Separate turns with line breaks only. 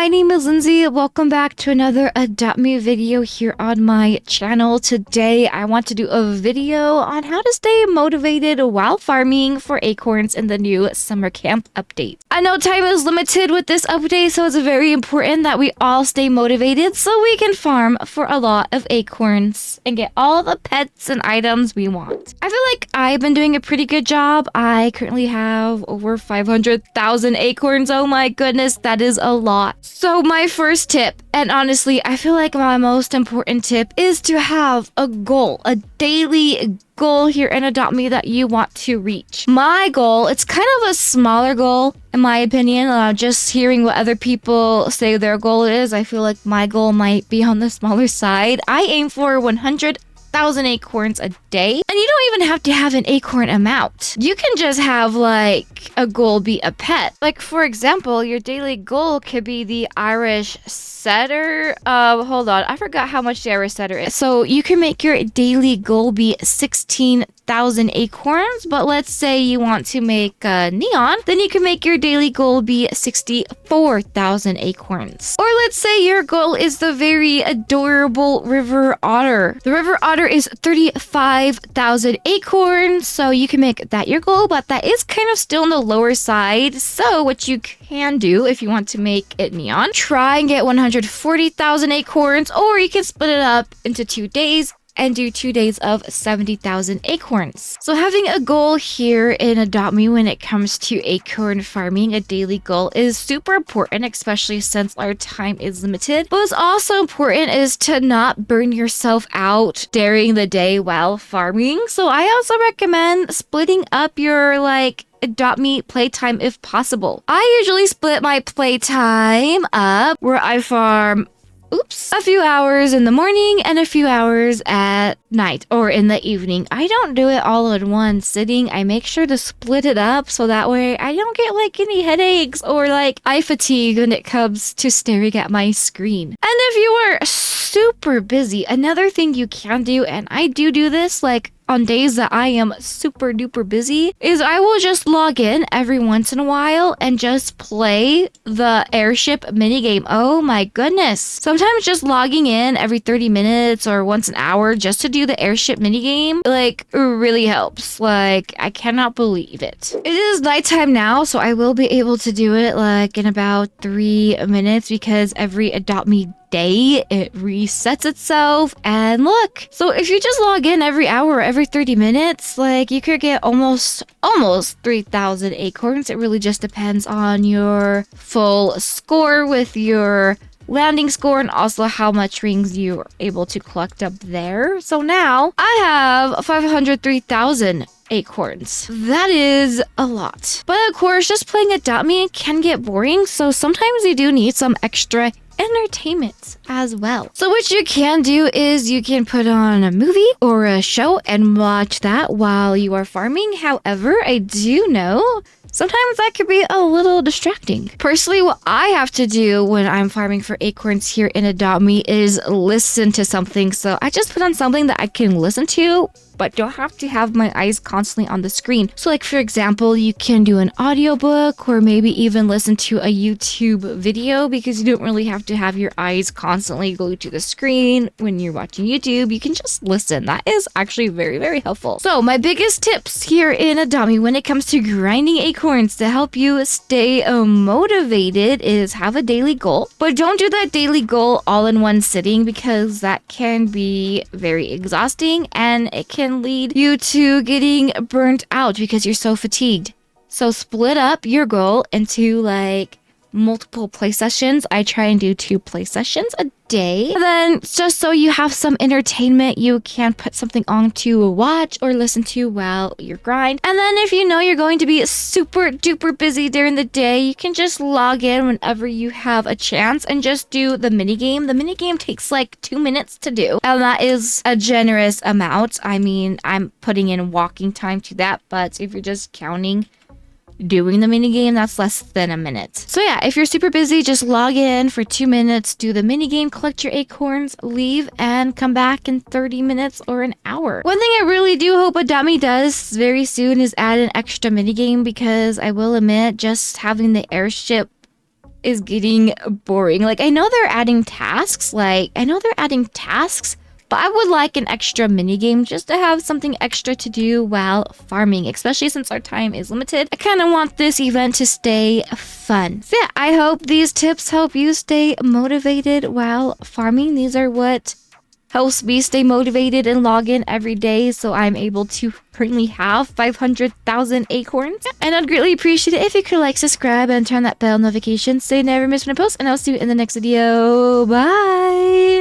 my name is Lindsay. Welcome back to another Adopt Me video here on my channel. Today, I want to do a video on how to stay motivated while farming for acorns in the new summer camp update. I know time is limited with this update, so it's very important that we all stay motivated so we can farm for a lot of acorns and get all the pets and items we want. I feel like I've been doing a pretty good job. I currently have over 500,000 acorns. Oh my goodness, that is a lot. So my first tip, and honestly, I feel like my most important tip, is to have a goal, a daily goal here in Adopt Me that you want to reach. My goal, it's kind of a smaller goal, in my opinion. Just hearing what other people say their goal is, I feel like my goal might be on the smaller side. I aim for 100,000 acorns a day, and you don't even have to have an acorn amount. You can just have like a goal be a pet. Like for example, your daily goal could be the Irish setter. Hold on, I forgot how much the Irish setter is. So you can make your daily goal be 16,000 acorns, but let's say you want to make a neon, then you can make your daily goal be 64,000 acorns. Or let's say your goal is the very adorable river otter. The river otter is 35,000 acorns, so you can make that your goal, but that is kind of still on the lower side. So what you can do if you want to make it neon, try and get 140,000 acorns, or you can split it up into 2 days and do 2 days of 70,000 acorns. So having a goal here in Adopt Me when it comes to acorn farming, a daily goal, is super important, especially since our time is limited. But what's also important is to not burn yourself out during the day while farming. So I also recommend splitting up your Adopt Me playtime if possible. I usually split my playtime up where I farm a few hours in the morning and a few hours at night or in the evening. I don't do it all in one sitting. I make sure to split it up so that way I don't get any headaches or eye fatigue when it comes to staring at my screen. And if you are super busy, another thing you can do, and I do this on days that I am super duper busy, is I will just log in every once in a while and just play the airship minigame. Oh my goodness. Sometimes just logging in every 30 minutes or once an hour just to do the airship minigame, really helps. I cannot believe it. It is nighttime now, so I will be able to do it in about 3 minutes because every Adopt Me day it resets itself. And look, so if you just log in every hour or every 30 minutes, you could get almost 3,000 acorns. It really just depends on your full score with your landing score and also how much rings you're able to collect up there. So now I have 503,000 acorns. That is a lot. But of course, just playing Adopt Me can get boring, so sometimes you do need some extra entertainment as well. So what you can do is you can put on a movie or a show and watch that while you are farming. However, I do know sometimes that could be a little distracting. Personally, what I have to do when I'm farming for acorns here in Adopt Me is listen to something. So I just put on something that I can listen to, but don't have to have my eyes constantly on the screen. So for example, you can do an audiobook or maybe even listen to a YouTube video because you don't really have to have your eyes constantly glued to the screen when you're watching YouTube. You can just listen. That is actually very, very helpful. So my biggest tips here in Adopt Me when it comes to grinding acorns to help you stay motivated is have a daily goal, but don't do that daily goal all in one sitting because that can be very exhausting and it can lead you to getting burnt out because you're so fatigued. So split up your goal into multiple play sessions. I try and do 2 play sessions a day. And then just so you have some entertainment, you can put something on to watch or listen to while you grind. And then if you know you're going to be super duper busy during the day, you can just log in whenever you have a chance and just do the minigame. The minigame takes 2 minutes to do, and that is a generous amount. I mean, I'm putting in walking time to that, but if you're just counting doing the minigame, that's less than a minute. So yeah, if you're super busy, just log in for 2 minutes, do the minigame, collect your acorns, leave, and come back in 30 minutes or an hour. One thing I really do hope Adopt Me does very soon is add an extra minigame because I will admit just having the airship is getting boring. Like, I know they're adding tasks. But I would like an extra mini game just to have something extra to do while farming, especially since our time is limited. I kind of want this event to stay fun. So yeah, I hope these tips help you stay motivated while farming. These are what helps me stay motivated and log in every day, so I'm able to currently have 500,000 acorns. And I'd greatly appreciate it if you could like, subscribe, and turn that bell notification so you never miss when I post. And I'll see you in the next video. Bye!